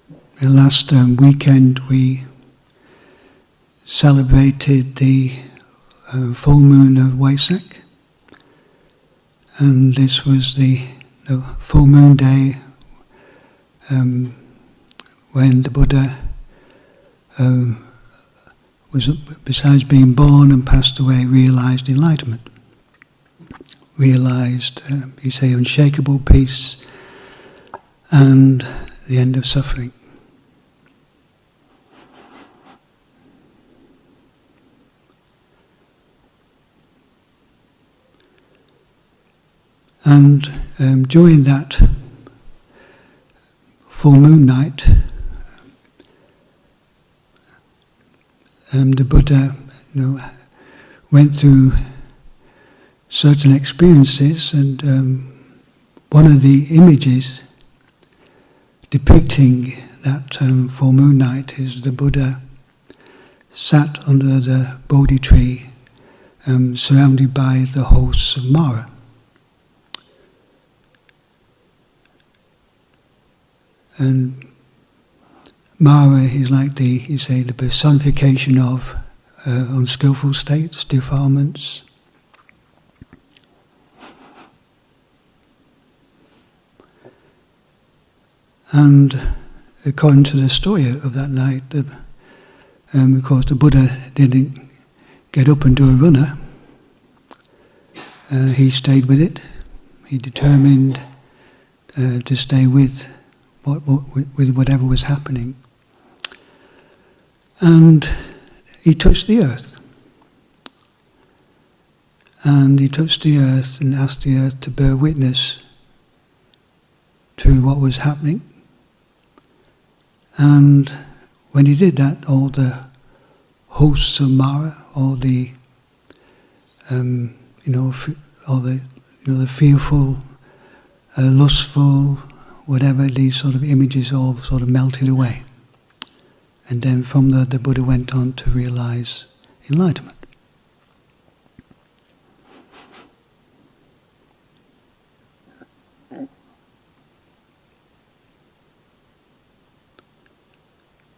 The last weekend we celebrated the full moon of Wesak, and this was the full moon day when the Buddha was, besides being born and passed away, realized enlightenment, realized, you say, unshakable peace and the end of suffering. And during that full moon night, the Buddha, went through certain experiences, and one of the images depicting that full moon night is the Buddha sat under the Bodhi tree, surrounded by the hosts of Mara. And Mara is like the personification of unskillful states, defilements. And according to the story of that night, of course the Buddha didn't get up and do a runner. He stayed with it. He determined to stay with whatever was happening. And he touched the earth. And he touched the earth and asked the earth to bear witness to what was happening. And when he did that, all the hosts of Mara, all the the fearful, lustful, whatever, these sort of images all sort of melted away. And then from there the Buddha went on to realize enlightenment.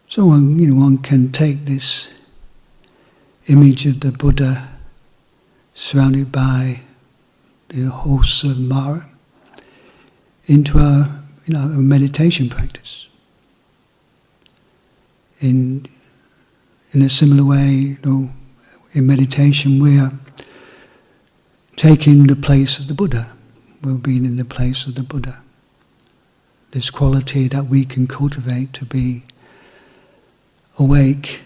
So one can take this image of the Buddha surrounded by the hosts of Mara into a meditation practice. In a similar way, in meditation we are taking the place of the Buddha. We're being in the place of the Buddha. This quality that we can cultivate to be awake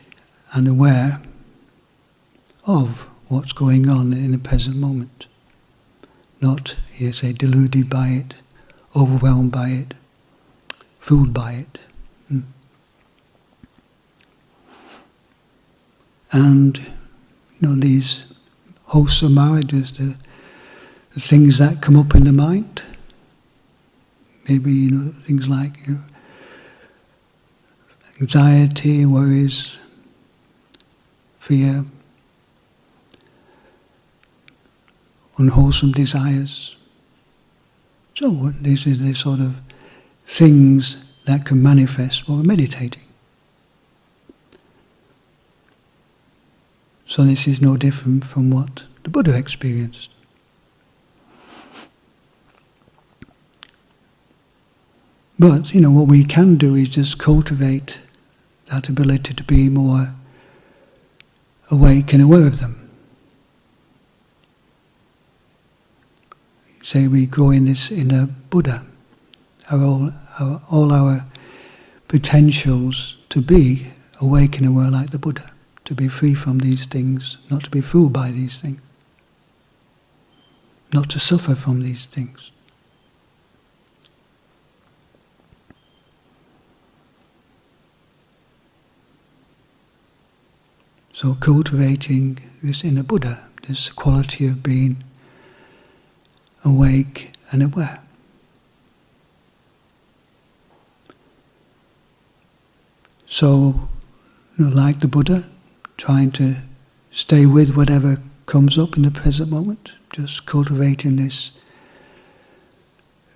and aware of what's going on in the present moment. Not, deluded by it, overwhelmed by it, fooled by it. And, these hosts of Mara, just the things that come up in the mind. Maybe, things like, anxiety, worries, fear, unwholesome desires. So this is the sort of things that can manifest while we're meditating. So this is no different from what the Buddha experienced. But, what we can do is just cultivate that ability to be more awake and aware of them. Say we grow in this inner Buddha, all our potentials to be awake and aware like the Buddha, to be free from these things, not to be fooled by these things, not to suffer from these things. So cultivating this inner Buddha, this quality of being awake and aware. So, like the Buddha, trying to stay with whatever comes up in the present moment, just cultivating this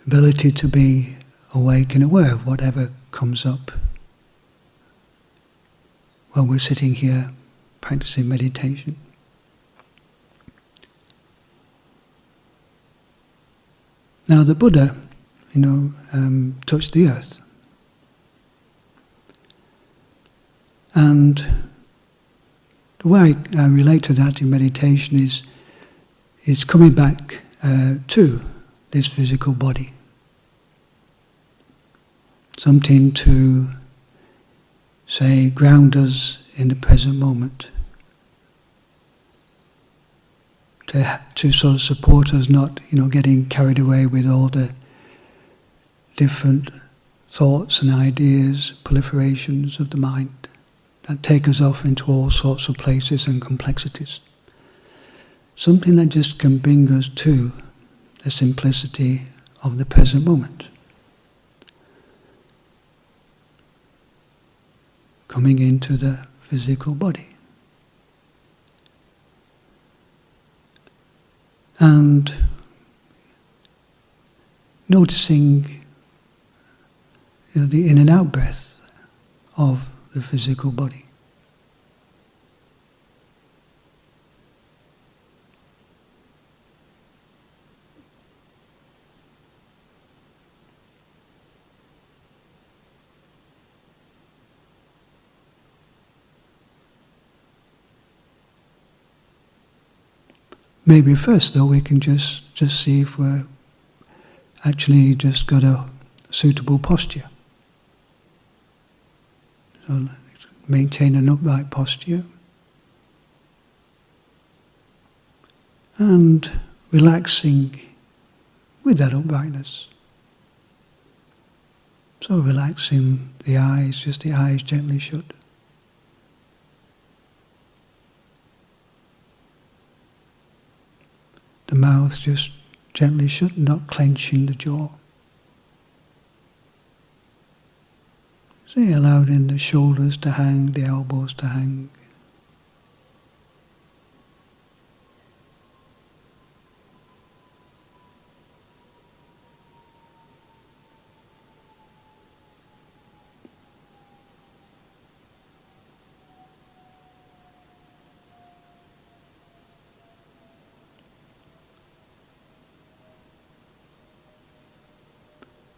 ability to be awake and aware of whatever comes up while we're sitting here practicing meditation. Now the Buddha, touched the earth. And the way I relate to that in meditation is coming back to this physical body. Something to, say, ground us in the present moment. To sort of support us not, getting carried away with all the different thoughts and ideas, proliferations of the mind that take us off into all sorts of places and complexities. Something that just can bring us to the simplicity of the present moment. Coming into the physical body. And noticing the in and out breath of the physical body. Maybe first, though, we can just see if we're actually just got a suitable posture. So maintain an upright posture. And relaxing with that uprightness. So relaxing the eyes, just the eyes gently shut. The mouth just gently shut, not clenching the jaw. So allowing the shoulders to hang, the elbows to hang.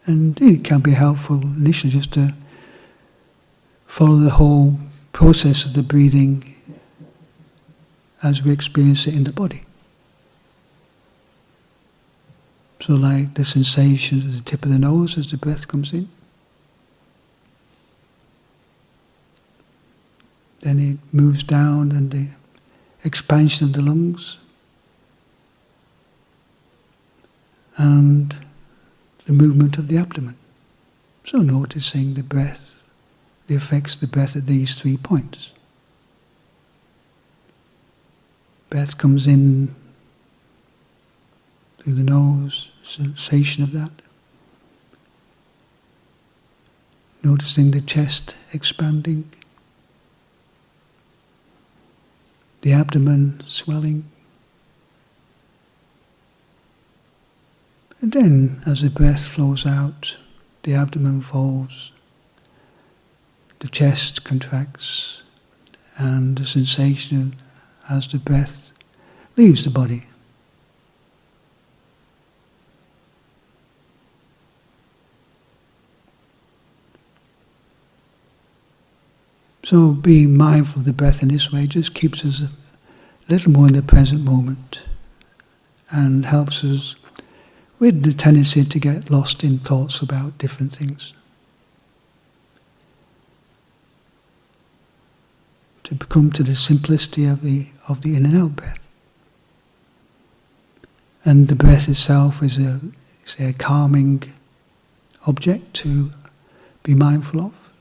And it can be helpful initially just to follow the whole process of the breathing as we experience it in the body. So like the sensation at the tip of the nose as the breath comes in. Then it moves down and the expansion of the lungs. And the movement of the abdomen. So noticing the breath, the effects of the breath at these 3 points. Breath comes in through the nose, sensation of that. Noticing the chest expanding, the abdomen swelling. And then, as the breath flows out, the abdomen folds, the chest contracts, and the sensation as the breath leaves the body. So being mindful of the breath in this way just keeps us a little more in the present moment and helps us with the tendency to get lost in thoughts about different things. To come to the simplicity of the in and out breath. And the breath itself is a calming object to be mindful of.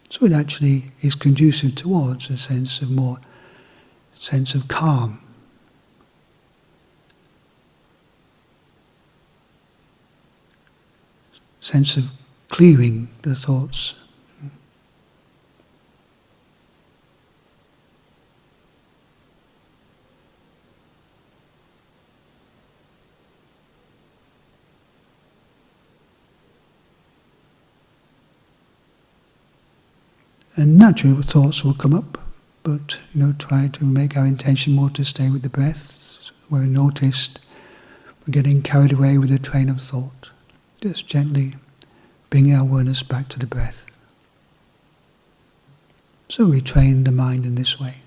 So it actually is conducive towards a sense of calm. Sense of clearing the thoughts. And naturally thoughts will come up. but try to make our intention more to stay with the breath. Where we noticed we're getting carried away with a train of thought, just gently bring our awareness back to the breath. So we train the mind in this way.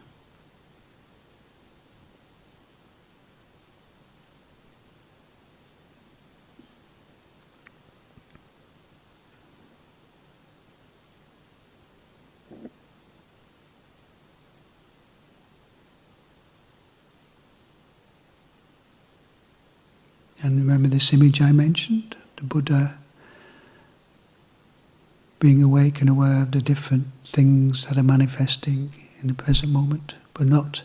And remember this image I mentioned, the Buddha being awake and aware of the different things that are manifesting in the present moment, but not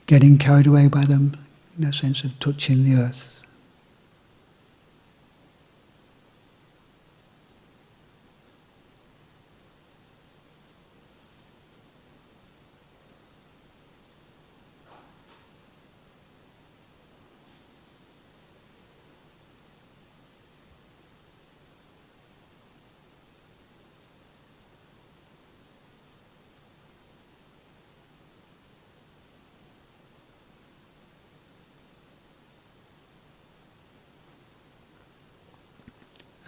getting carried away by them in a sense of touching the earth.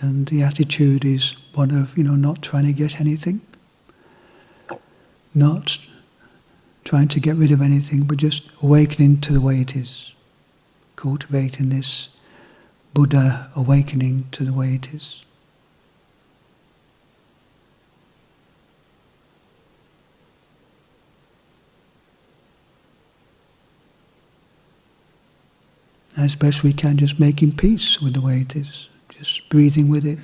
And the attitude is one of, not trying to get anything, not trying to get rid of anything, but just awakening to the way it is, cultivating this Buddha awakening to the way it is. As best we can, just making peace with the way it is. Just breathing with it.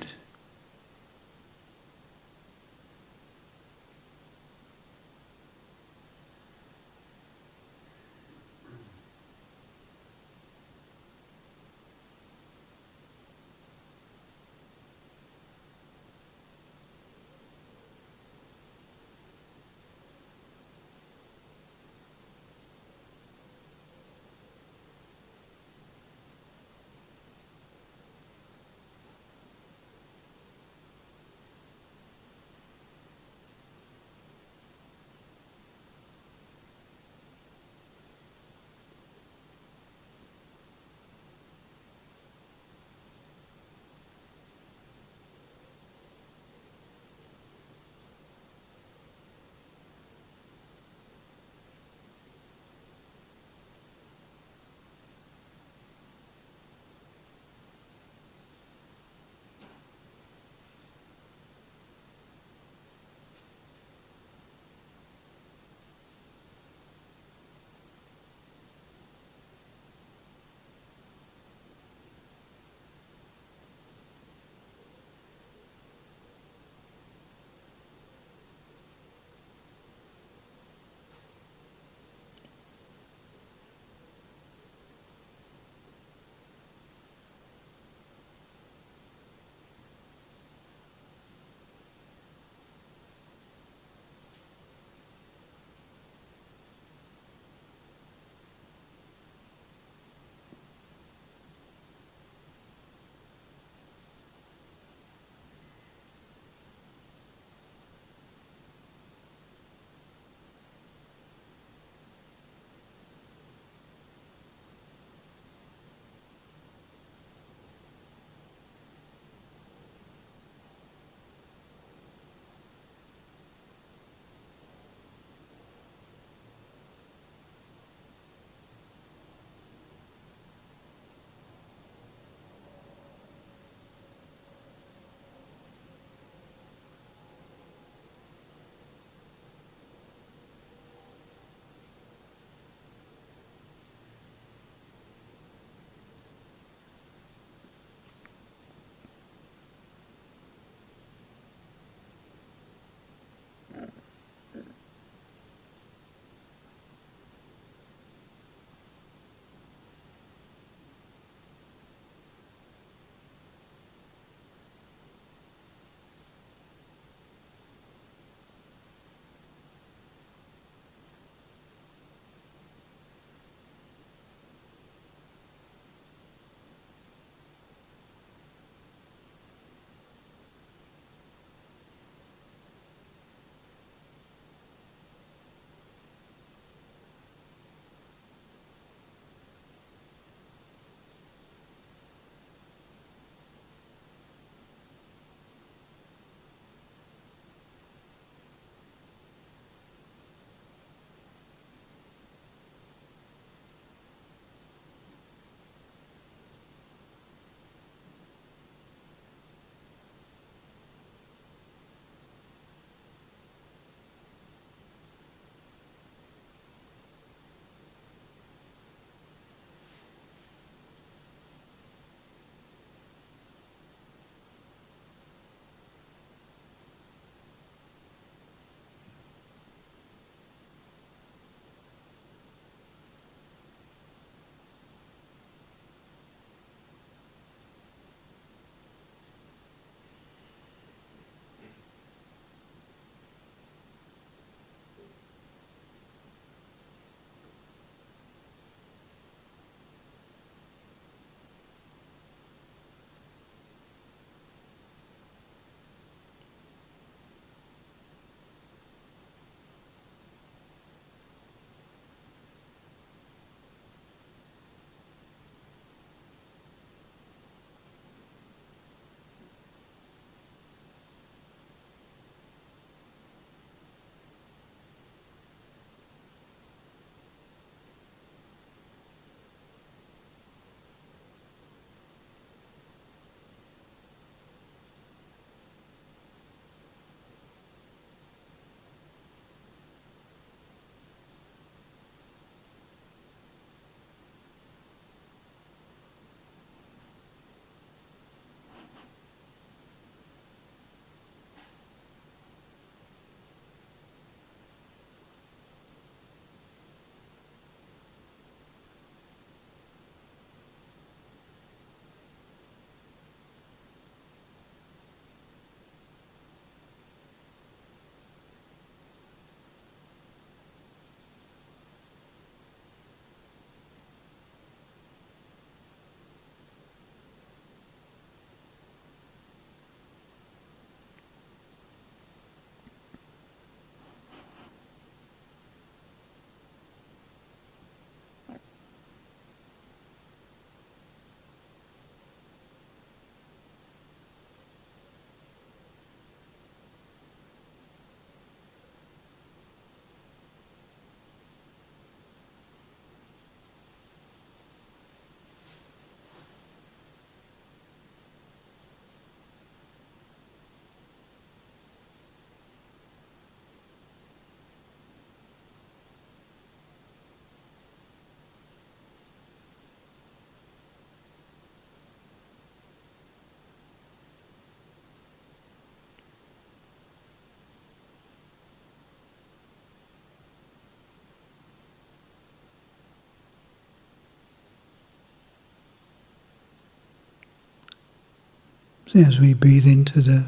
So as we breathe into the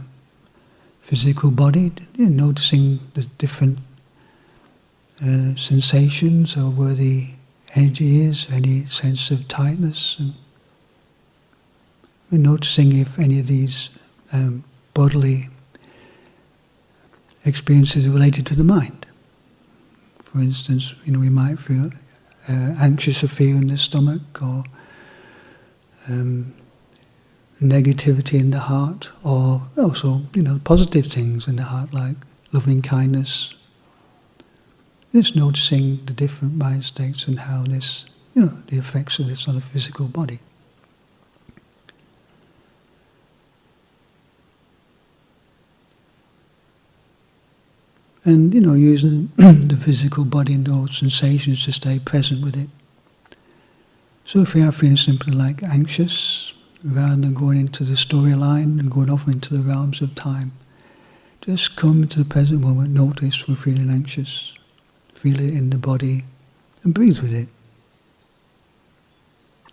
physical body, noticing the different sensations, or where the energy is, any sense of tightness, and we're noticing if any of these bodily experiences are related to the mind. For instance, we might feel anxious or fear in the stomach, or negativity in the heart, or also positive things in the heart like loving kindness. Just noticing the different mind states and how this, the effects of this on the physical body. And, using the physical body and those sensations to stay present with it. So if we are feeling simply like anxious, rather than going into the storyline and going off into the realms of time, just come to the present moment, notice we're feeling anxious, feel it in the body, and breathe with it.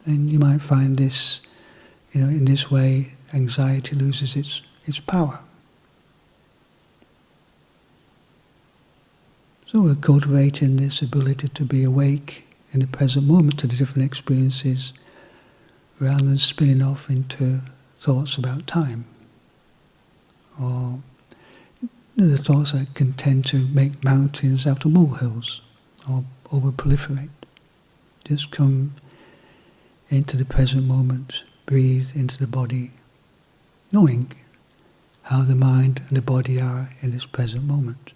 And you might find this, in this way, anxiety loses its power. So we're cultivating this ability to be awake in the present moment to the different experiences, rather than spinning off into thoughts about time, or the thoughts that can tend to make mountains out of molehills, or over-proliferate. Just come into the present moment, breathe into the body, knowing how the mind and the body are in this present moment.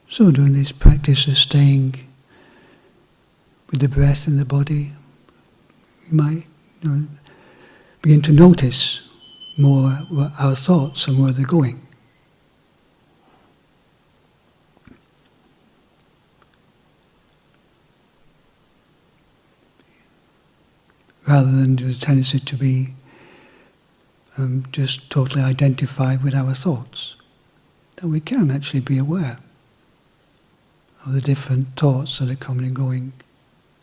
So doing this practice of staying with the breath in the body, you might begin to notice more what our thoughts and where they're going. Rather than the tendency to be just totally identified with our thoughts, that we can actually be aware of the different thoughts that are coming and going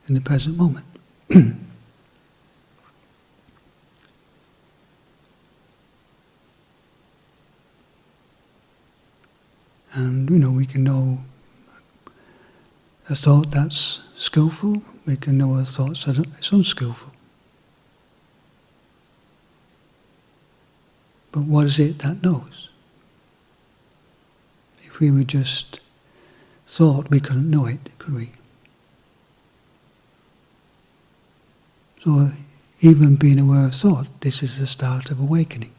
in the present moment. And we can know a thought that's skillful, we can know a thought that's unskillful. But what is it that knows? If we were just thought, we couldn't know it, could we? So even being aware of thought, this is the start of awakening.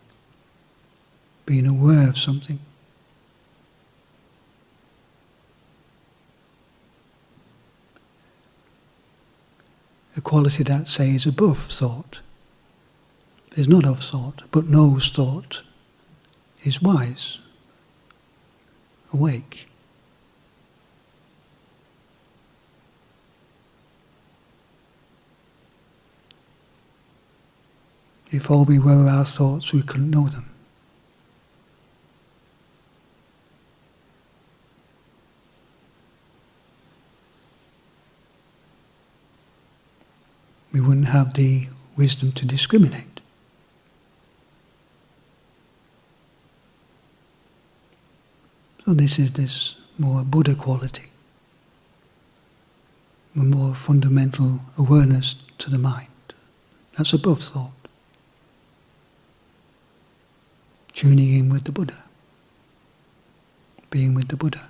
Being aware of something. A quality that, say, is above thought, is not of thought, but knows thought, is wise, awake. If all we were our thoughts, we couldn't know them. We wouldn't have the wisdom to discriminate. So this is this more Buddha quality, a more fundamental awareness to the mind. That's above thought. Tuning in with the Buddha, being with the Buddha.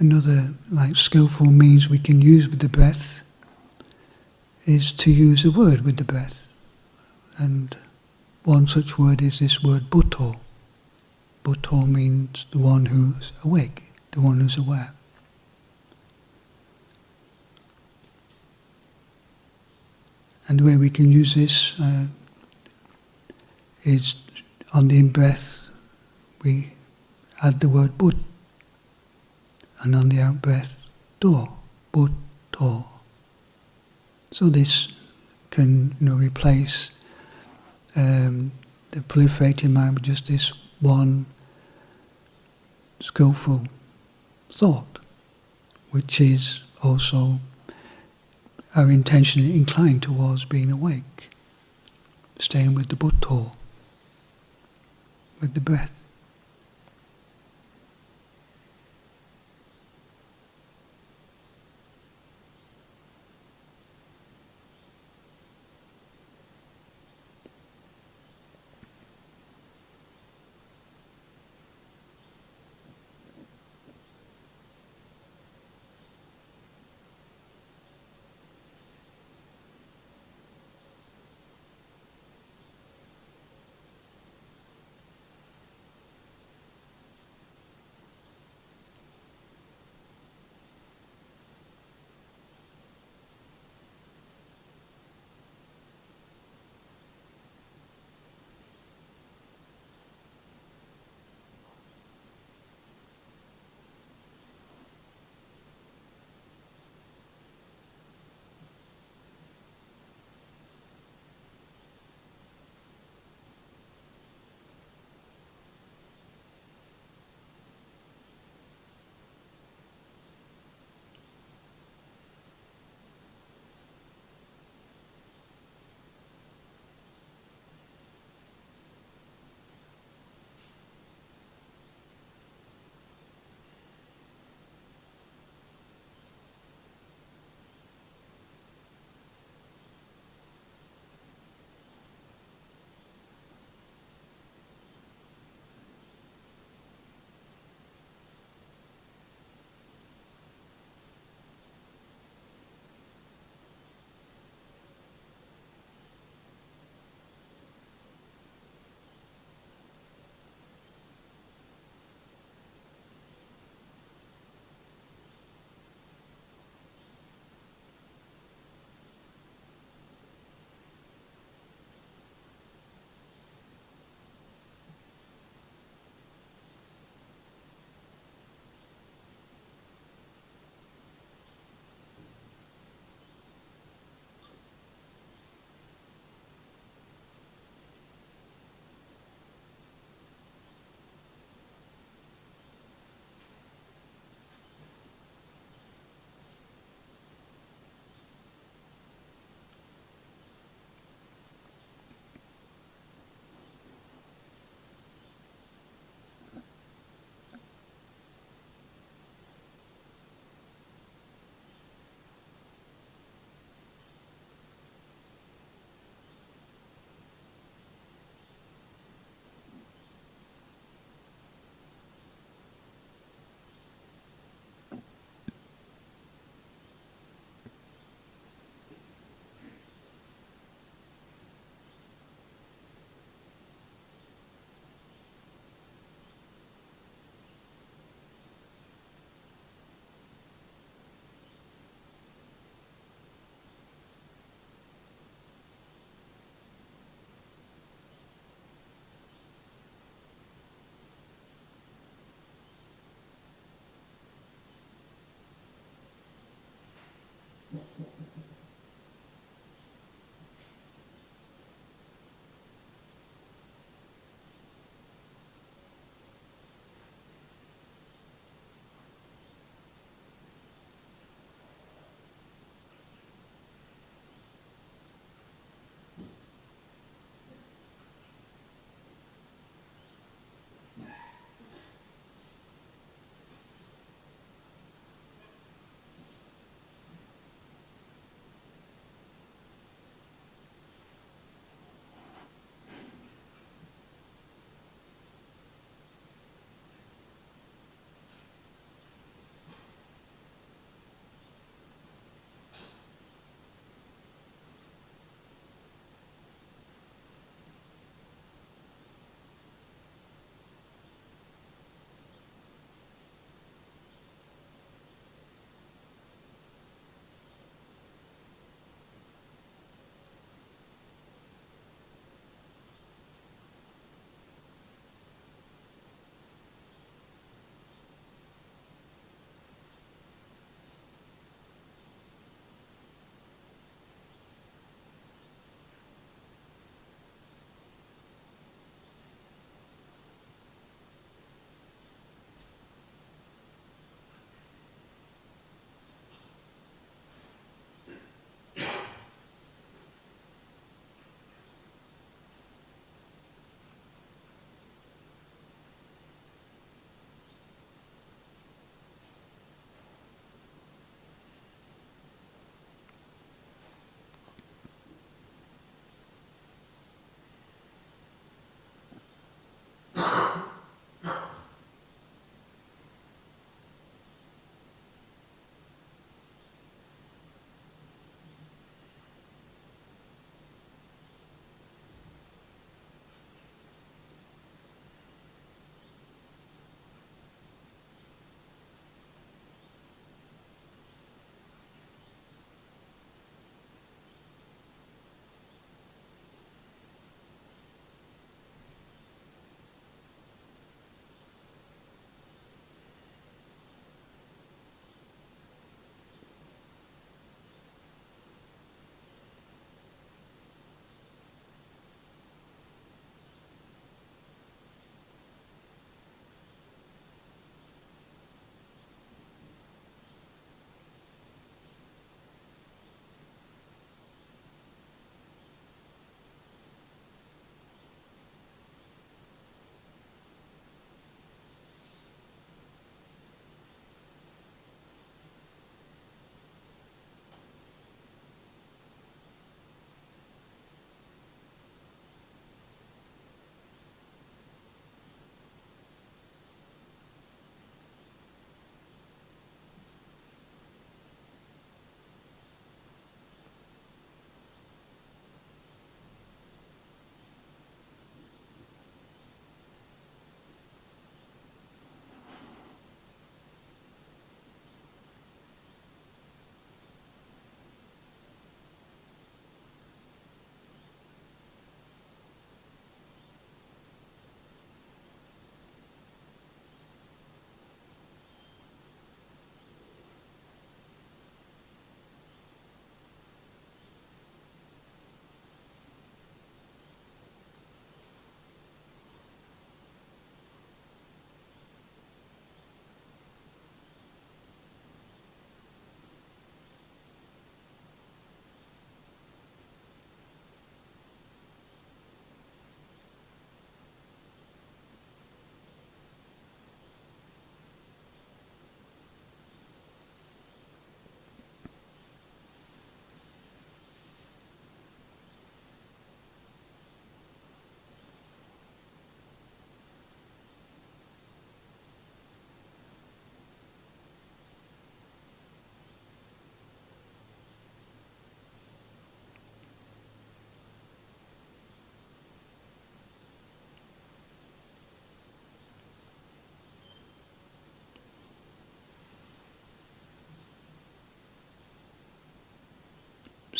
another skillful means we can use with the breath is to use a word with the breath. And one such word is this word Buddho. Buddho means the one who's awake, the one who's aware. And the way we can use this is on the in-breath we add the word Bud, and on the out-breath, Do, Buddho. So this can replace the proliferating mind with just this one skillful thought, which is also our intention inclined towards being awake, staying with the Buddho, with the breath.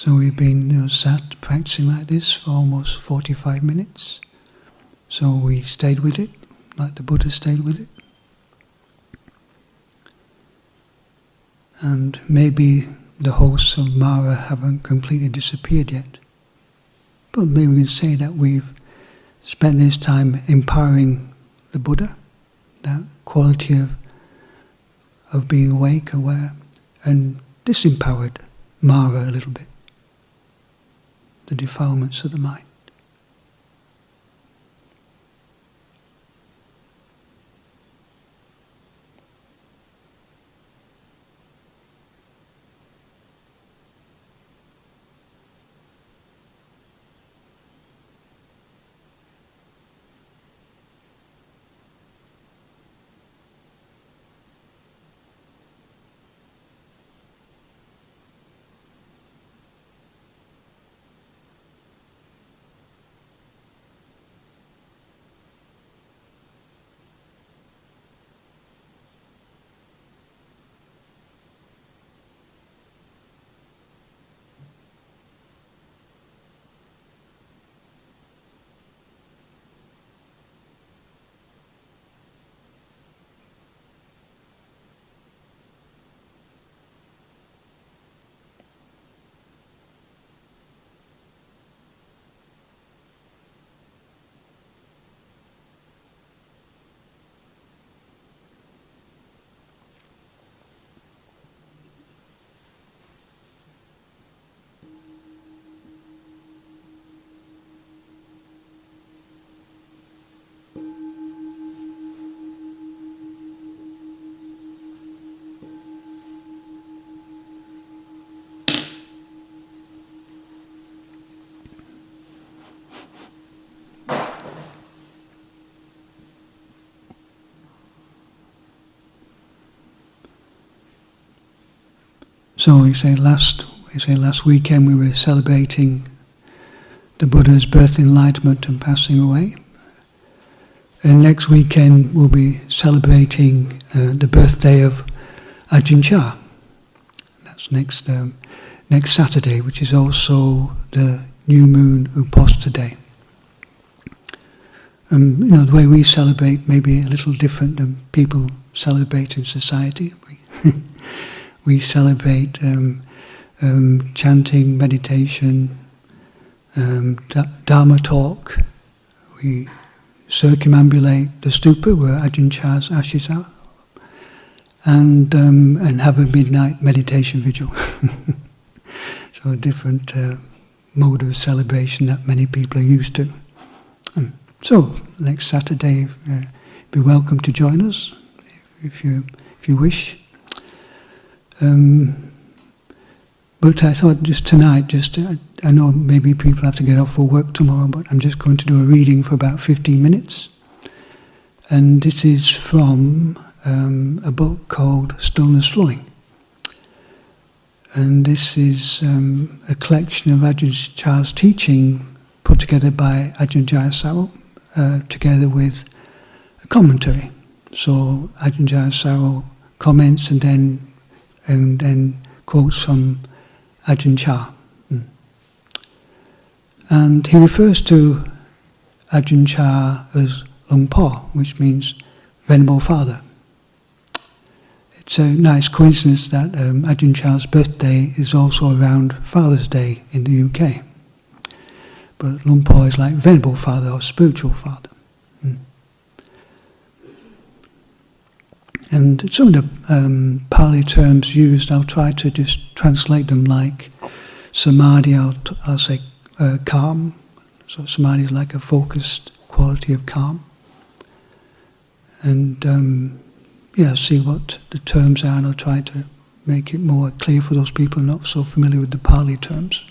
So we've been sat practicing like this for almost 45 minutes. So we stayed with it, like the Buddha stayed with it. And maybe the hosts of Mara haven't completely disappeared yet. But maybe we can say that we've spent this time empowering the Buddha, that quality of being awake, aware, and disempowered Mara a little bit, the defilements of the mind. So we say last weekend we were celebrating the Buddha's birth, enlightenment and passing away. And next weekend we'll be celebrating the birthday of Ajahn Chah. That's next Saturday, which is also the new moon Uposatha day. The way we celebrate may be a little different than people celebrate in society. We celebrate chanting, meditation, Dhamma Talk. We circumambulate the stupa where Ajahn Chah's ashes are, and have a midnight meditation vigil. So a different mode of celebration that many people are used to. So next Saturday, be welcome to join us if you wish. But I thought just tonight, I know maybe people have to get off for work tomorrow, but I'm just going to do a reading for about 15 minutes. And this is from a book called Stillness Flowing. And this is a collection of Ajahn Chah's teaching put together by Ajahn Jayasaro, together with a commentary. So Ajahn Jayasaro comments and then quotes from Ajahn Chah. And he refers to Ajahn Chah as Luang Por, which means Venerable Father. It's a nice coincidence that Ajahn Chah's birthday is also around Father's Day in the UK. But Luang Por is like Venerable Father or Spiritual Father. And some of the Pali terms used, I'll try to just translate them like samadhi, I'll say calm. So samadhi is like a focused quality of calm. And see what the terms are, and I'll try to make it more clear for those people not so familiar with the Pali terms.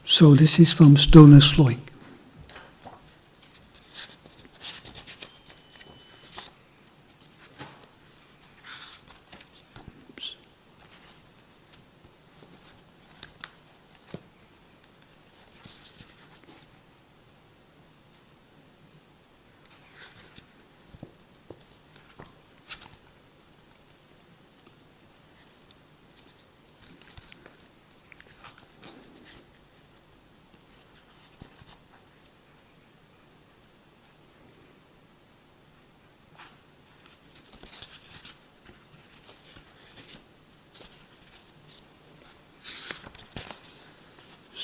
So this is from Stillness Flowing.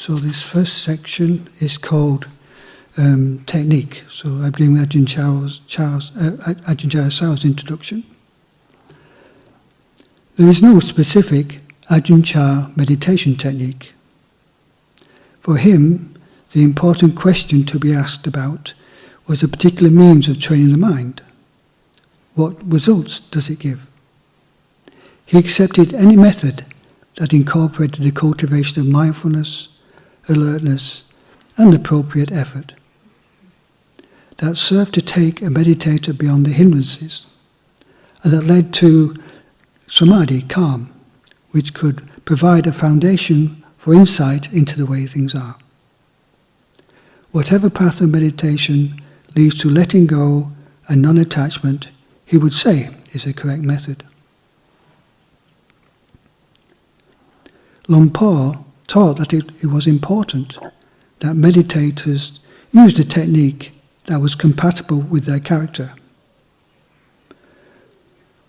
So this first section is called Technique. So I begin with Ajahn Chah's introduction. There is no specific Ajahn Chah meditation technique. For him, the important question to be asked about was a particular means of training the mind. What results does it give? He accepted any method that incorporated the cultivation of mindfulness, alertness, and appropriate effort, that served to take a meditator beyond the hindrances, and that led to samadhi, calm, which could provide a foundation for insight into the way things are. Whatever path of meditation leads to letting go and non-attachment, he would say is the correct method. Luang Por taught that it was important that meditators used a technique that was compatible with their character.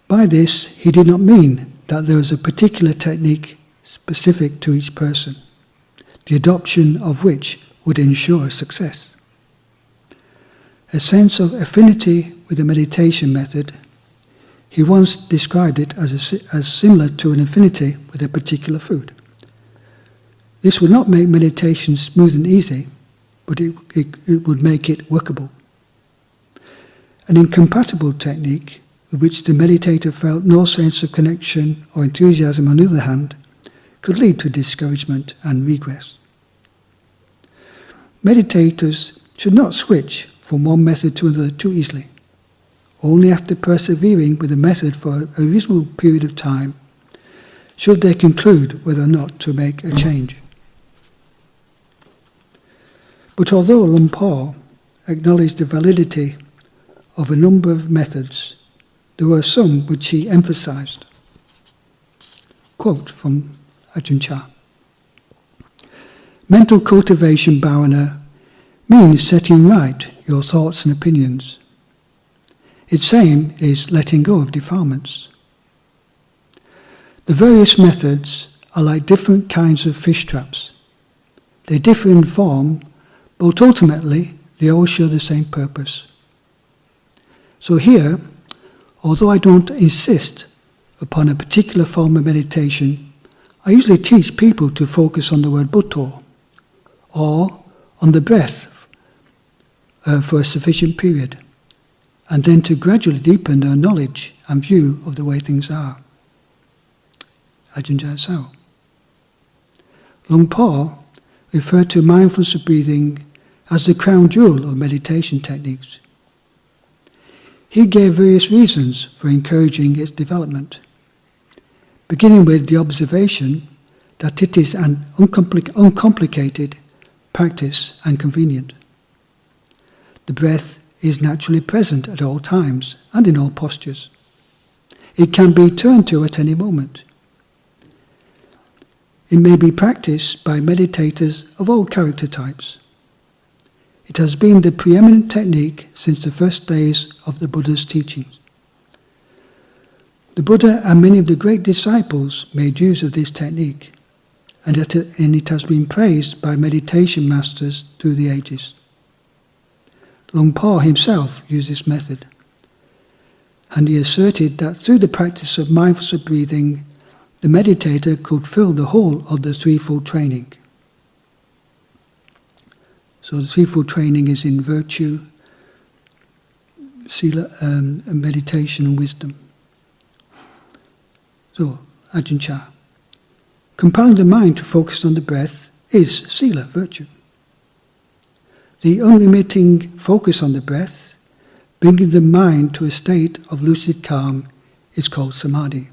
By this, he did not mean that there was a particular technique specific to each person, the adoption of which would ensure success. A sense of affinity with the meditation method, he once described it as similar to an affinity with a particular food. This would not make meditation smooth and easy, but it would make it workable. An incompatible technique, with which the meditator felt no sense of connection or enthusiasm, on the other hand, could lead to discouragement and regress. Meditators should not switch from one method to another too easily. Only after persevering with the method for a reasonable period of time should they conclude whether or not to make a change. But although Luang Por acknowledged the validity of a number of methods, there were some which he emphasized. Quote from Ajahn Chah. Mental cultivation bhavana means setting right your thoughts and opinions. Its aim is letting go of defilements. The various methods are like different kinds of fish traps. They differ in form, but ultimately they all share the same purpose. So here, although I don't insist upon a particular form of meditation, I usually teach people to focus on the word Bhutto, or on the breath for a sufficient period, and then to gradually deepen their knowledge and view of the way things are. Ajahn Chah. Luang Por referred to mindfulness of breathing as the crown jewel of meditation techniques. He gave various reasons for encouraging its development, beginning with the observation that it is an uncomplicated practice and convenient. The breath is naturally present at all times and in all postures. It can be turned to at any moment. It may be practiced by meditators of all character types. It has been the preeminent technique since the first days of the Buddha's teachings. The Buddha and many of the great disciples made use of this technique, and it has been praised by meditation masters through the ages. Luang Por himself used this method, and he asserted that through the practice of mindfulness breathing, the meditator could fill the whole of the threefold training. So the threefold training is in virtue, sila, meditation and wisdom. So, Ajahn Chah. Compelling the mind to focus on the breath is sila, virtue. The unremitting focus on the breath, bringing the mind to a state of lucid calm, is called samadhi.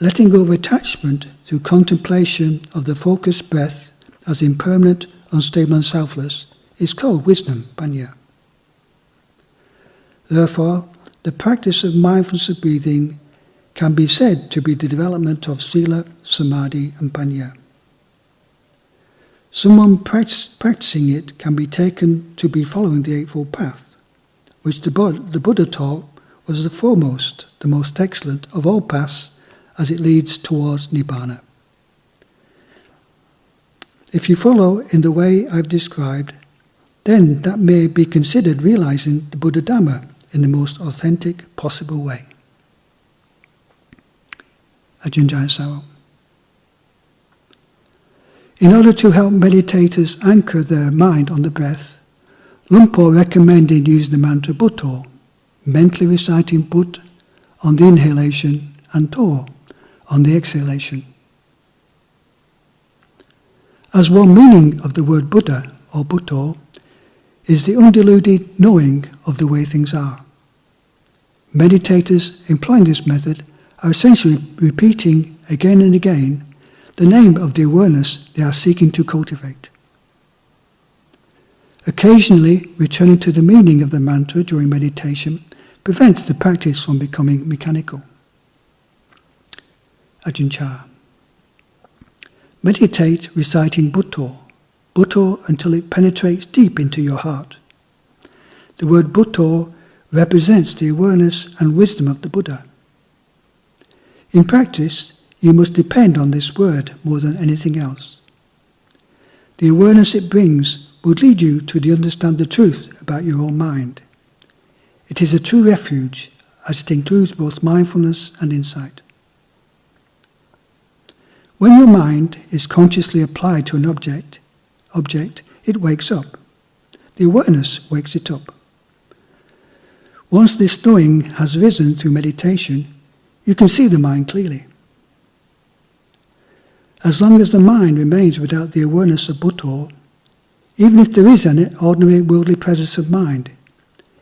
Letting go of attachment through contemplation of the focused breath as impermanent, unstable and selfless is called wisdom, panya. Therefore, the practice of mindfulness of breathing can be said to be the development of sila, samadhi and panya. Someone practicing it can be taken to be following the Eightfold Path, which the Buddha taught was the foremost, the most excellent of all paths as it leads towards Nibbana. If you follow in the way I've described, then that may be considered realizing the Buddha Dhamma in the most authentic possible way. Ajahn Jaya Saro. In order to help meditators anchor their mind on the breath, Lumpur recommended using the mantra Bhutto, mentally reciting Bhut on the inhalation and To on the exhalation. As one meaning of the word Buddha or Bhutto is the undiluted knowing of the way things are. Meditators employing this method are essentially repeating again and again the name of the awareness they are seeking to cultivate. Occasionally returning to the meaning of the mantra during meditation prevents the practice from becoming mechanical. Ajahn Chah. Meditate reciting Bhutto until it penetrates deep into your heart. The word Bhutto represents the awareness and wisdom of the Buddha. In practice, you must depend on this word more than anything else. The awareness it brings will lead you to understand the truth about your own mind. It is a true refuge, as it includes both mindfulness and insight. When your mind is consciously applied to an object, it wakes up. The awareness wakes it up. Once this knowing has risen through meditation, you can see the mind clearly. As long as the mind remains without the awareness of Bhutto, even if there is an ordinary worldly presence of mind,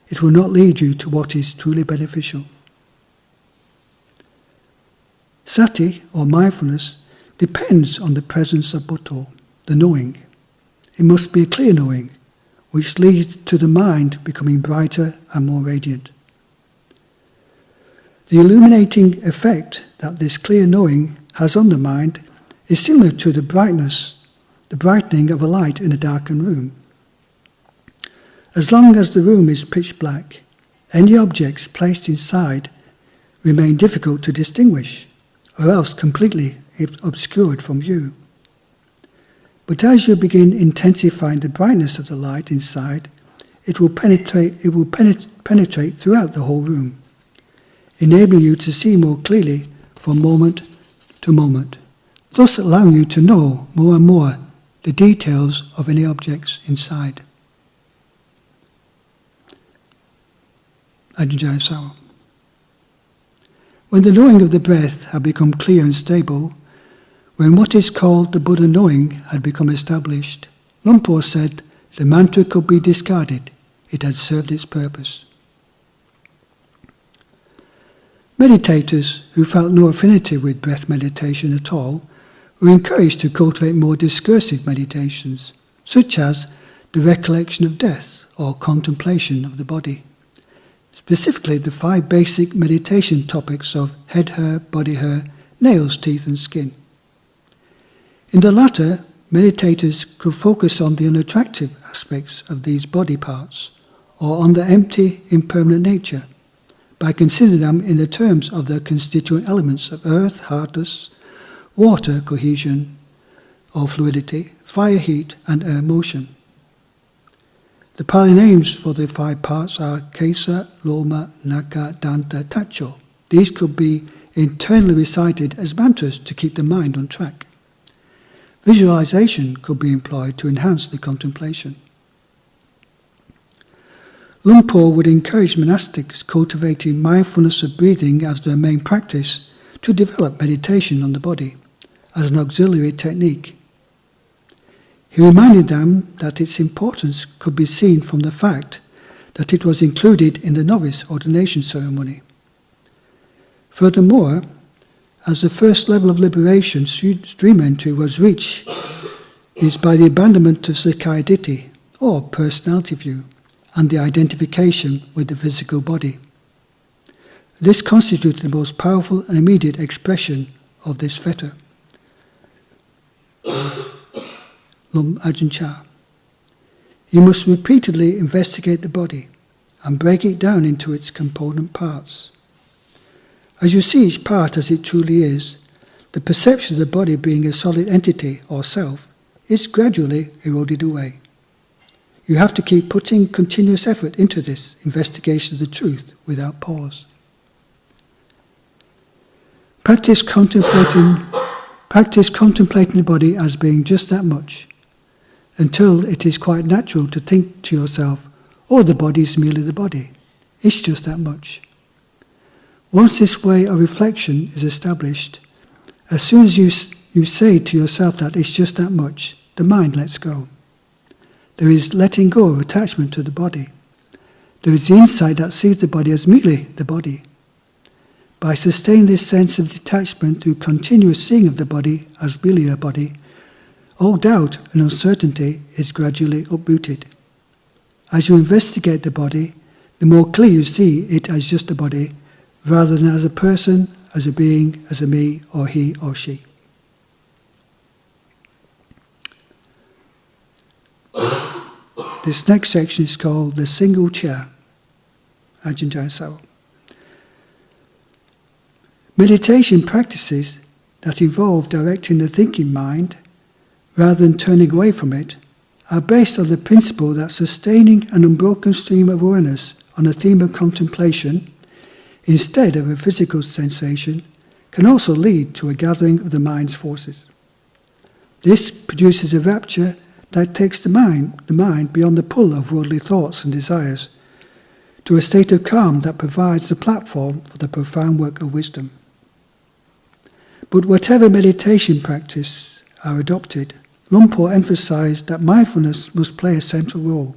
it will not lead you to what is truly beneficial. Sati, or mindfulness, depends on the presence of Bhutto, the knowing. It must be a clear knowing, which leads to the mind becoming brighter and more radiant. The illuminating effect that this clear knowing has on the mind is similar to the brightening of a light in a darkened room. As long as the room is pitch black, any objects placed inside remain difficult to distinguish, or else completely obscured from view. But as you begin intensifying the brightness of the light inside, it will penetrate throughout the whole room, enabling you to see more clearly from moment to moment, thus allowing you to know more and more the details of any objects inside. Ajahn Jaya Saro. When the knowing of the breath had become clear and stable, when what is called the Buddha knowing had become established, Lumpur said the mantra could be discarded. It had served its purpose. Meditators who felt no affinity with breath meditation at all were encouraged to cultivate more discursive meditations, such as the recollection of death or contemplation of the body. Specifically, the 5 basic meditation topics of head hair, body hair, nails, teeth and skin. In the latter, meditators could focus on the unattractive aspects of these body parts, or on their empty, impermanent nature, by considering them in the terms of their constituent elements of earth, hardness, water, cohesion or fluidity, fire, heat and air, motion. The Pali names for the 5 parts are Kesa, Loma, Naka, Danta, Tacho. These could be internally recited as mantras to keep the mind on track. Visualization could be employed to enhance the contemplation. Lumpur would encourage monastics cultivating mindfulness of breathing as their main practice to develop meditation on the body as an auxiliary technique. He reminded them that its importance could be seen from the fact that it was included in the novice ordination ceremony. Furthermore, as the first level of liberation, stream entry, was reached, is by the abandonment of Sakkaya Ditthi, or personality view, and the identification with the physical body. This constitutes the most powerful and immediate expression of this fetter. Ajahn Chah. You must repeatedly investigate the body and break it down into its component parts. As you see each part as it truly is, the perception of the body being a solid entity or self it's gradually eroded away. You have to keep putting continuous effort into this investigation of the truth without pause. Practice contemplating the body as being just that much, until it is quite natural to think to yourself, oh, the body is merely the body. It's just that much. Once this way of reflection is established, as soon as you say to yourself that it's just that much, the mind lets go. There is letting go of attachment to the body. There is the insight that sees the body as merely the body. By sustaining this sense of detachment through continuous seeing of the body as merely a body, all doubt and uncertainty is gradually uprooted. As you investigate the body, the more clear you see it as just a body, rather than as a person, as a being, as a me, or he or she. This next section is called the single chair. Ajahn Jayasaro. Meditation practices that involve directing the thinking mind, rather than turning away from it, are based on the principle that sustaining an unbroken stream of awareness on a theme of contemplation, instead of a physical sensation, can also lead to a gathering of the mind's forces. This produces a rapture that takes the mind beyond the pull of worldly thoughts and desires, to a state of calm that provides the platform for the profound work of wisdom. But whatever meditation practice are adopted, Lumpur emphasized that mindfulness must play a central role.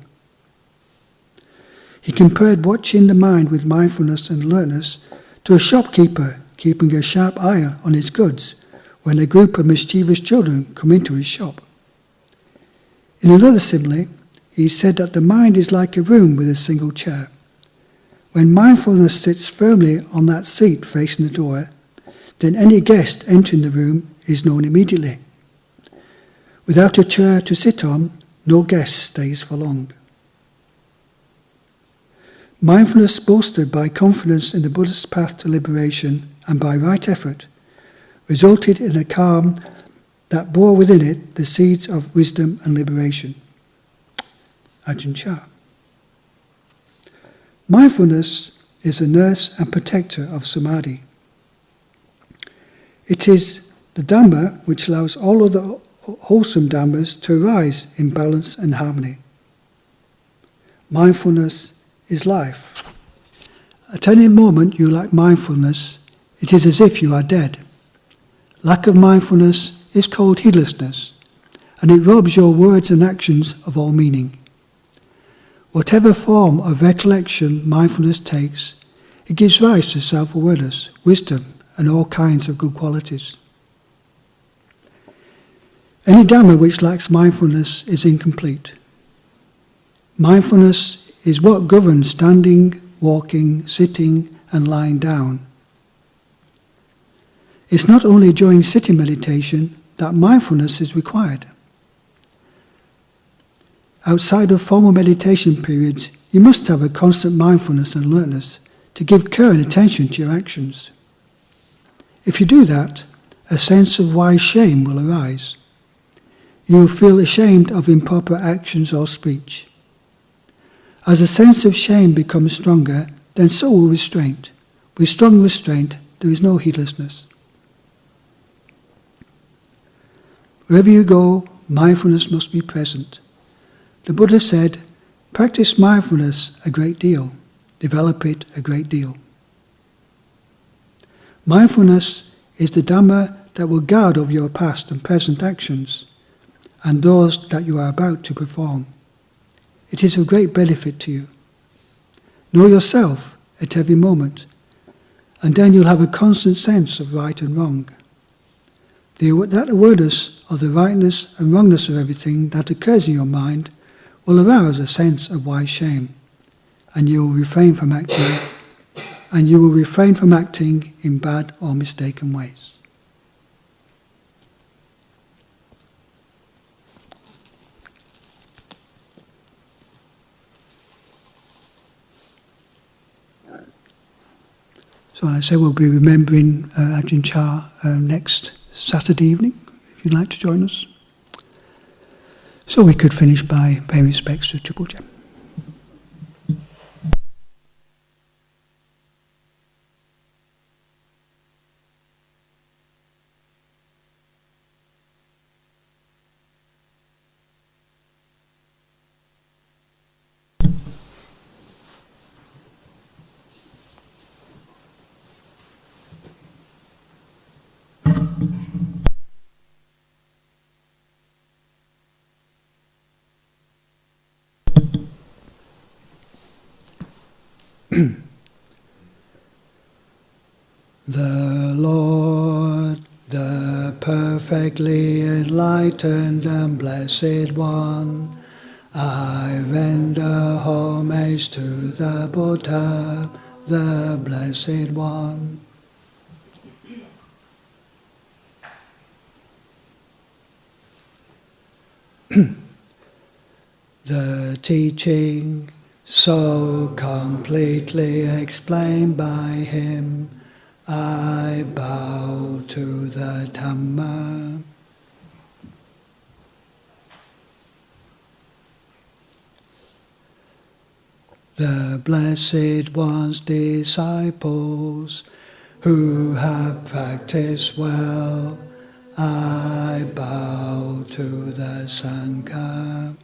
He compared watching the mind with mindfulness and alertness to a shopkeeper keeping a sharp eye on his goods when a group of mischievous children come into his shop. In another simile, he said that the mind is like a room with a single chair. When mindfulness sits firmly on that seat facing the door, then any guest entering the room is known immediately. Without a chair to sit on, no guest stays for long. Mindfulness bolstered by confidence in the Buddhist path to liberation and by right effort resulted in a calm that bore within it the seeds of wisdom and liberation. Ajahn Chah. Mindfulness is the nurse and protector of samadhi. It is the Dhamma which allows all other wholesome Dhammas to arise in balance and harmony. Mindfulness is life. At any moment you lack mindfulness, it is as if you are dead. Lack of mindfulness is called heedlessness, and it robs your words and actions of all meaning. Whatever form of recollection mindfulness takes, it gives rise to self-awareness, wisdom, and all kinds of good qualities. Any Dhamma which lacks mindfulness is incomplete. Mindfulness is what governs standing, walking, sitting, and lying down. It's not only during sitting meditation that mindfulness is required. Outside of formal meditation periods, you must have a constant mindfulness and alertness to give care and attention to your actions. If you do that, a sense of wise shame will arise. You will feel ashamed of improper actions or speech. As a sense of shame becomes stronger, then so will restraint. With strong restraint, there is no heedlessness. Wherever you go, mindfulness must be present. The Buddha said, practice mindfulness a great deal, develop it a great deal. Mindfulness is the Dhamma that will guard over your past and present actions, and those that you are about to perform. It is of great benefit to you. Know yourself at every moment, and then you'll have a constant sense of right and wrong. That awareness of the rightness and wrongness of everything that occurs in your mind will arouse a sense of wise shame, and you will refrain from acting in bad or mistaken ways. So I say we'll be remembering Ajahn Chah next Saturday evening, if you'd like to join us. So we could finish by paying respects to Buddha. The Lord, the perfectly enlightened and blessed One, I render homage to the Buddha, the Blessed One. The teaching so completely explained by him, I bow to the Dhamma. The Blessed One's disciples who have practiced well, I bow to the Sangha.